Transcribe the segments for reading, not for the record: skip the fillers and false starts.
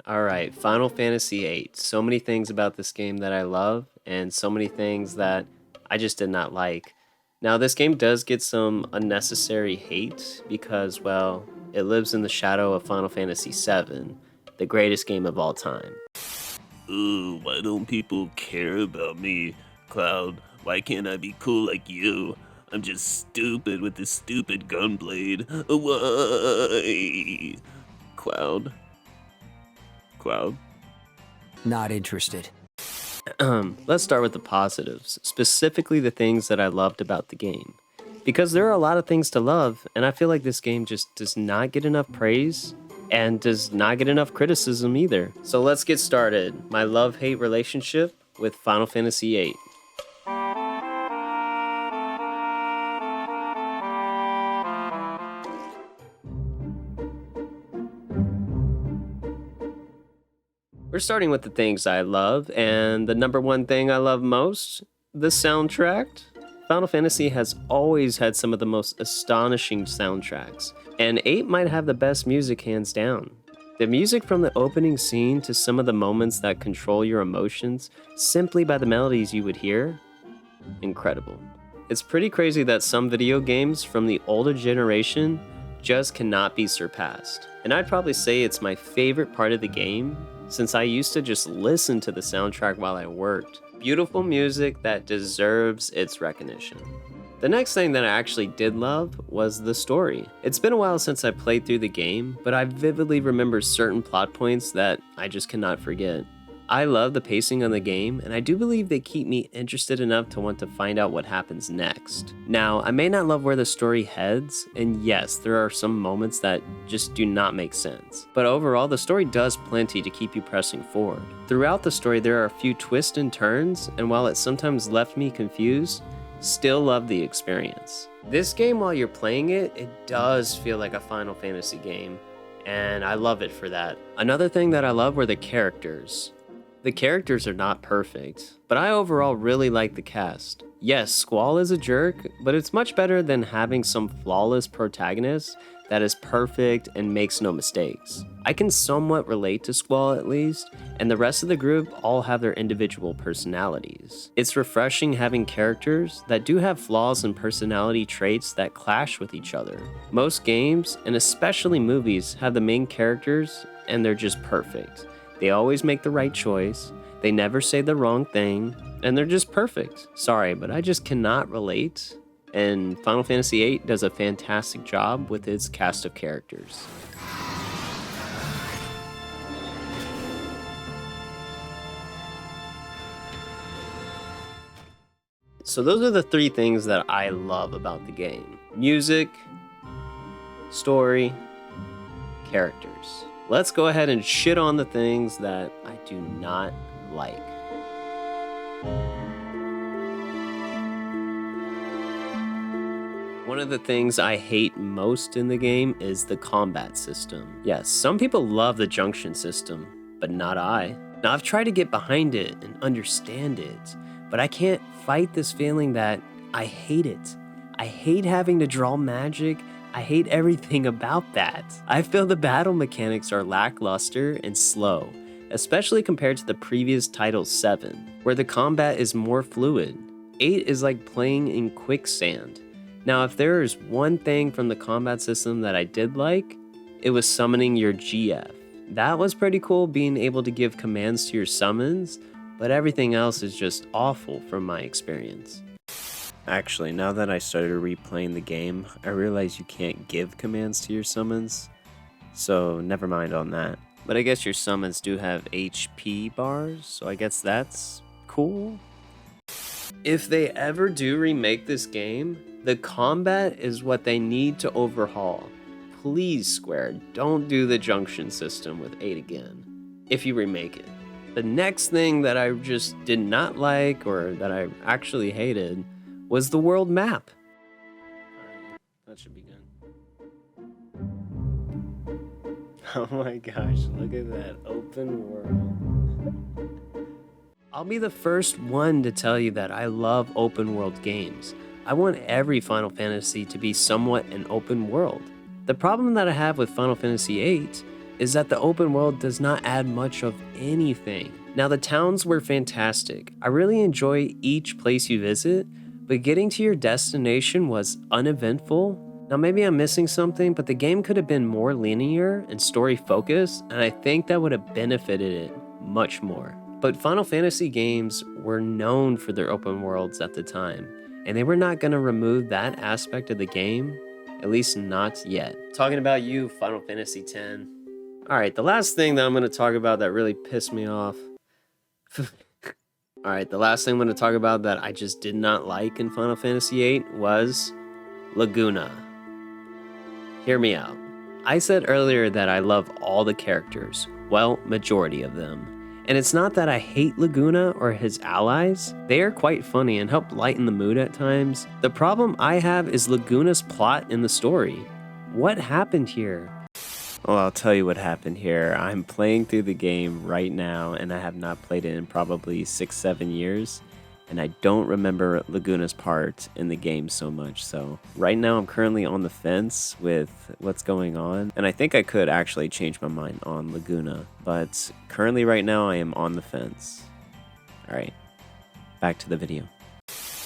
All right, Final Fantasy VIII. So many things about this game that I love, and so many things that I just did not like. Now, this game does get some unnecessary hate because, well, it lives in the shadow of Final Fantasy VII, the greatest game of all time. Ooh, why don't people care about me? Cloud, why can't I be cool like you? I'm just stupid with this stupid gunblade. Why? Cloud? Cloud? Not interested. Let's start with the positives, specifically the things that I loved about the game. Because there are a lot of things to love, and I feel like this game just does not get enough praise and does not get enough criticism either. So let's get started. My love-hate relationship with Final Fantasy VIII. We're starting with the things I love, and the number one thing I love most, the soundtrack. Final Fantasy has always had some of the most astonishing soundtracks, and 8 might have the best music hands down. The music from the opening scene to some of the moments that control your emotions simply by the melodies you would hear, incredible. It's pretty crazy that some video games from the older generation just cannot be surpassed. And I'd probably say it's my favorite part of the game since I used to just listen to the soundtrack while I worked. Beautiful music that deserves its recognition. The next thing that I actually did love was the story. It's been a while since I played through the game, but I vividly remember certain plot points that I just cannot forget. I love the pacing on the game, and I do believe they keep me interested enough to want to find out what happens next. Now, I may not love where the story heads, and yes, there are some moments that just do not make sense. But overall, the story does plenty to keep you pressing forward. Throughout the story, there are a few twists and turns, and while it sometimes left me confused, still love the experience. This game, while you're playing it, it does feel like a Final Fantasy game, and I love it for that. Another thing that I love were the characters. The characters are not perfect, but I overall really like the cast. Yes, Squall is a jerk, but it's much better than having some flawless protagonist that is perfect and makes no mistakes. I can somewhat relate to Squall at least, and the rest of the group all have their individual personalities. It's refreshing having characters that do have flaws and personality traits that clash with each other. Most games, and especially movies, have the main characters and they're just perfect. They always make the right choice, they never say the wrong thing, and they're just perfect. Sorry, but I just cannot relate, and Final Fantasy VIII does a fantastic job with its cast of characters. So those are the three things that I love about the game: music, story, characters. Let's go ahead and shit on the things that I do not like. One of the things I hate most in the game is the combat system. Yes, some people love the junction system, but not I. Now, I've tried to get behind it and understand it, but I can't fight this feeling that I hate it. I hate having to draw magic. I hate everything about that. I feel the battle mechanics are lackluster and slow, especially compared to the previous title 7, where the combat is more fluid. 8 is like playing in quicksand. Now, if there is one thing from the combat system that I did like, it was summoning your GF. That was pretty cool, being able to give commands to your summons, but everything else is just awful from my experience. Actually, now that I started replaying the game, I realize you can't give commands to your summons, so never mind on that. But I guess your summons do have HP bars, so I guess that's cool. If they ever do remake this game, the combat is what they need to overhaul. Please, Square, don't do the junction system with 8 again, if you remake it. The next thing that I just did not like, or that I actually hated, was the world map. That should be good. Oh my gosh, look at that open world. I'll be the first one to tell you that I love open world games. I want every Final Fantasy to be somewhat an open world. The problem that I have with Final Fantasy VIII is that the open world does not add much of anything. Now, the towns were fantastic. I really enjoy each place you visit, but getting to your destination was uneventful. Now, maybe I'm missing something, but the game could have been more linear and story focused, and I think that would have benefited it much more. But Final Fantasy games were known for their open worlds at the time, and they were not going to remove that aspect of the game, at least not yet. Talking about you, Final Fantasy X. Alright, the last thing that I'm going to talk about that really pissed me off. Alright, the last thing I'm going to talk about that I just did not like in Final Fantasy VIII was Laguna. Hear me out. I said earlier that I love all the characters, well, majority of them. And it's not that I hate Laguna or his allies, they are quite funny and help lighten the mood at times. The problem I have is Laguna's plot in the story. What happened here? Well, I'll tell you what happened here. I'm playing through the game right now and I have not played it in probably 6-7 years. And I don't remember Laguna's part in the game so much. So right now I'm currently on the fence with what's going on. And I think I could actually change my mind on Laguna. But currently right now I am on the fence. Alright, back to the video.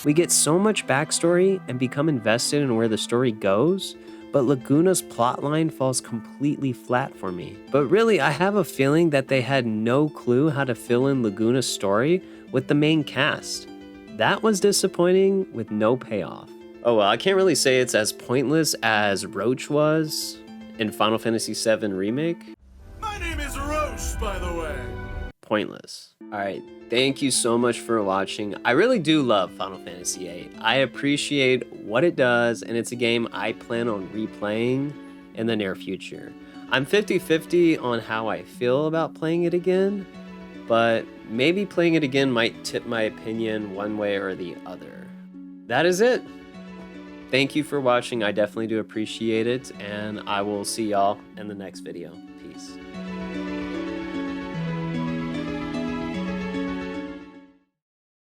We get so much backstory and become invested in where the story goes, but Laguna's plotline falls completely flat for me. But really, I have a feeling that they had no clue how to fill in Laguna's story with the main cast. That was disappointing with no payoff. Oh well, I can't really say it's as pointless as Roach was in Final Fantasy VII Remake. My name is Roche, by the way. Pointless. Alright, thank you so much for watching. I really do love Final Fantasy VIII. I appreciate what it does, and it's a game I plan on replaying in the near future. I'm 50-50 on how I feel about playing it again, but maybe playing it again might tip my opinion one way or the other. That is it. Thank you for watching. I definitely do appreciate it, and I will see y'all in the next video. Peace.